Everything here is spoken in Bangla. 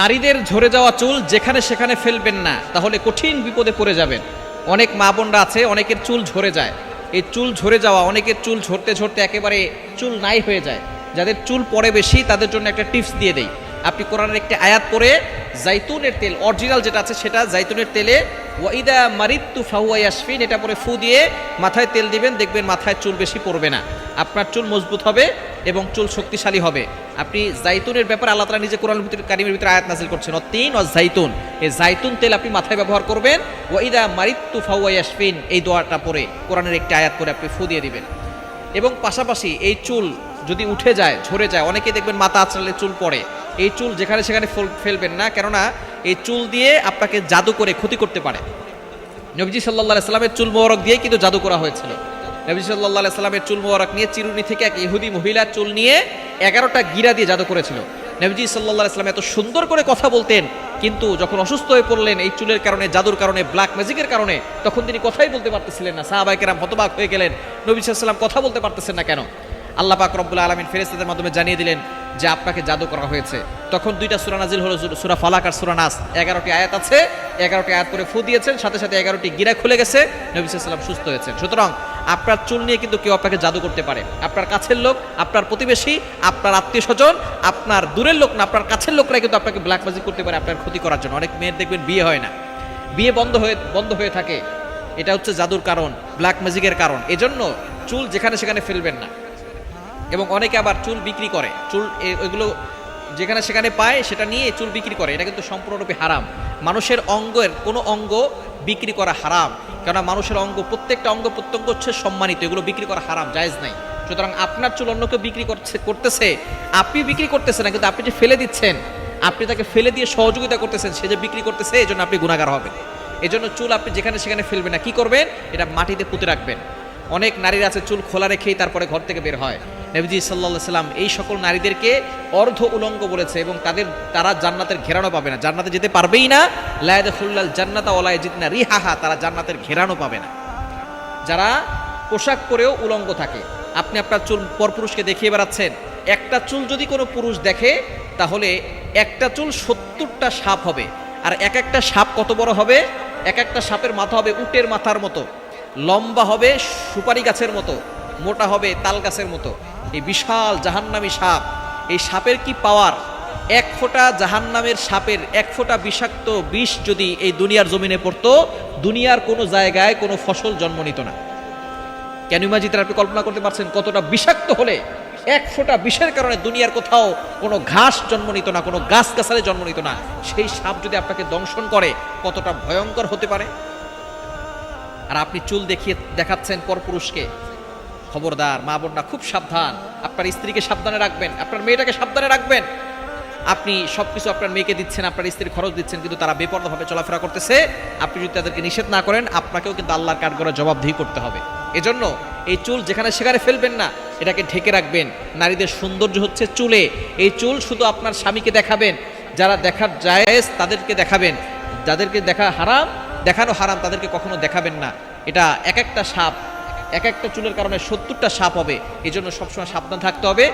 নারীদের ঝরে যাওয়া চুল যেখানে সেখানে ফেলবেন না, তাহলে কঠিন বিপদে পড়ে যাবেন। অনেক মা বোনরা আছে, অনেকের চুল ঝরে যায়। এই চুল ঝরে যাওয়া, অনেকের চুল ঝরতে ঝরতে একেবারে চুল নাই হয়ে যায়। যাদের চুল পড়ে বেশি তাদের জন্য একটা টিপস দিয়ে দেই। আপনি কোরআনের একটি আয়াত পড়ে জাইতুনের তেল, অরিজিনাল যেটা আছে সেটা, জাইতুনের তেলে ওয়াইদা মারিত্তু ফাহুয়া ইয়াশফিন, এটা পরে ফু দিয়ে মাথায় তেল দিবেন, দেখবেন মাথায় চুল বেশি পড়বে না, আপনার চুল মজবুত হবে এবং চুল শক্তিশালী হবে। আপনি জাইতুনের ব্যাপারে আল্লাহ তাআলা নিজে কোরআন কারীমের ভিতরে আয়াত নাযিল করছেন, অত্তিন ওয়াজ জাইতুন, এই জাইতুন তেল আপনি মাথায় ব্যবহার করবেন। ওয়াইদা মারিত্তু ফাহুয়া ইয়াশফিন, এই দোয়াটা পড়ে কোরআনের একটি আয়াত পড়ে আপনি ফু দিয়ে দিবেন। এবং পাশাপাশি এই চুল যদি উঠে যায়, ঝরে যায়, অনেকেই দেখবেন মাথা আঁচড়ালে চুল পড়ে, এই চুল যেখানে সেখানে ফেলবেন না, কেননা এই চুল দিয়ে আপনাকে জাদু করে ক্ষতি করতে পারে। নবীজি সাল্লাল্লাহু আলাইহি সাল্লামের চুল মোবারক দিয়ে কিন্তু জাদু করা হয়েছিল। নবীজি সাল্লাল্লাহু আলাইহি সাল্লামের চুল মোবারক নিয়ে চিরুনি থেকে এক ইহুদি মহিলার চুল নিয়ে 11টা গিরা দিয়ে জাদু করেছিল। নবীজি সাল্লাল্লাহু আলাইহি সাল্লাম এত সুন্দর করে কথা বলতেন, কিন্তু যখন অসুস্থ হয়ে পড়লেন এই চুলের কারণে, জাদুর কারণে, ব্ল্যাক ম্যাজিকের কারণে, তখন তিনি কথাই বলতে পারতেছিলেন না। সাহাবায়ে কেরাম হতবাক হয়ে গেলেন, নবী সাল্লাল্লাহু আলাইহি সাল্লাম কথা বলতে পারতেছেন না কেন? আল্লাহ পাক রব্বুল আলামিন ফেরেশতাদের মাধ্যমে জানিয়ে দিলেন যে আপনাকে জাদু করা হয়েছে। তখন দুইটা সূরা নাজিল হলো, সূরা ফালাক আর সূরা নাস। 11টি আয়াত আছে, 11টি আয়াত করে ফু দিয়েছেন, সাথে সাথে 11টি গিরা খুলে গেছে, নবী সাল্লাল্লাহু আলাইহি সাল্লাম সুস্থ হয়েছেন। সুতরাং আপনার চুল নিয়ে কিন্তু কেউ আপনাকে জাদু করতে পারে। আপনার কাছের লোক, আপনার প্রতিবেশী, আপনার আত্মীয় স্বজন, আপনার দূরের লোক না, আপনার কাছের লোকরাই কিন্তু আপনাকে ব্ল্যাক ম্যাজিক করতে পারে আপনার ক্ষতি করার জন্য। অনেক মেয়ের দেখবেন বিয়ে হয় না, বিয়ে বন্ধ হয়ে থাকে, এটা হচ্ছে জাদুর কারণ, ব্ল্যাক ম্যাজিকের কারণ। এজন্য চুল যেখানে সেখানে ফেলবেন না। এবং অনেকে আবার চুল বিক্রি করে, চুল ওইগুলো যেখানে সেখানে পায় সেটা নিয়ে চুল বিক্রি করে, এটা কিন্তু সম্পূর্ণরূপে হারাম। মানুষের অঙ্গের কোনো অঙ্গ বিক্রি করা হারাম, কেননা মানুষের অঙ্গ, প্রত্যেকটা অঙ্গ প্রত্যঙ্গ হচ্ছে সম্মানিত, এগুলো বিক্রি করা হারাম, জায়েজ নাই। সুতরাং আপনার চুল অন্য কেউ বিক্রি করতেছে, আপনি বিক্রি করতেছেন না, কিন্তু আপনি যে ফেলে দিচ্ছেন, আপনি তাকে ফেলে দিয়ে সহযোগিতা করতেছেন, সে যে বিক্রি করতেছে, এই জন্য আপনি গুনাহগার হবেন। এই জন্য চুল আপনি যেখানে সেখানে ফেলবেন না। কি করবেন? এটা মাটিতে পুঁতে রাখবেন। অনেক নারীরা আছে চুল খোলা রেখেই তারপরে ঘর থেকে বের হয়। নবীজি সাল্লাল্লাহু আলাইহি সাল্লাম এই সকল নারীদেরকে অর্ধ উলঙ্গ বলেছে, এবং তারা জান্নাতের ঘেরানো পাবে না, জান্নাতে যেতে পারবেই না। লা ইয়াদখুলুল জান্নাতা ওয়া লা ইয়াজিদনা রিহাহা, তারা জান্নাতের ঘেরানো পাবে না। যারা পোশাক পরেও উলঙ্গ থাকে, আপনি আপনার চুল পরপুরুষকে দেখিয়ে বেড়াচ্ছেন, একটা চুল যদি কোনো পুরুষ দেখে, তাহলে একটা চুল 70টা সাপ হবে। আর এক একটা সাপ কত বড় হবে? এক একটা সাপের মাথা হবে উটের মাথার মতো, লম্বা হবে সুপারি গাছের মতো, মোটা হবে তাল গাছের মতো। এই বিশাল জাহান্নামী সাপ, এই সাপের কি পাওয়ার! এক ফোঁটা জাহান্নামের সাপের এক ফোঁটা বিষাক্ত বিষ যদি এই দুনিয়ার জমিনে পড়তো, দুনিয়ার কোনো জায়গায় কোনো ফসল জন্ম নিত না। কেন ইমাজিন, আপনি কল্পনা করতে পারছেন কতটা বিষাক্ত হলে এক ফোঁটা বিষের কারণে দুনিয়ার কোথাও কোনো ঘাস জন্ম নিত না, কোনো গাছ গাছালে জন্ম নিত না। সেই সাপ যদি আপনাকে দংশন করে, কতটা ভয়ঙ্কর হতে পারে! আর আপনি চুল দেখাচ্ছেন পরপুরুষকে। খবরদার মা বোনরা, খুব সাবধান। আপনার স্ত্রীকে সাবধানে রাখবেন, আপনার মেয়েটাকে সাবধানে রাখবেন। আপনি সবকিছু আপনার মেয়েকে দিচ্ছেন, আপনার স্ত্রীর খরচ দিচ্ছেন, কিন্তু তারা বেপরোয়াভাবে চলাফেরা করতেছে। আপনি যদি তাদেরকে নিষেধ না করেন, আপনাকেও কিন্তু আল্লাহর কাঠগড়ায় জবাবদিহি করতে হবে। এজন্য এই চুল যেখানে সেখানে ফেলবেন না, এটাকে ঢেকে রাখবেন। নারীদের সৌন্দর্য হচ্ছে চুলে। এই চুল শুধু আপনার স্বামীকে দেখাবেন, যারা দেখার জায়েজ তাদেরকে দেখাবেন, যাদেরকে দেখানো হারাম তাদেরকে কখনো দেখাবেন না। এটা এক একটা চুলের কারণে 70টা সাপ হবে। এই জন্য সবসময় সাবধান থাকতে হবে।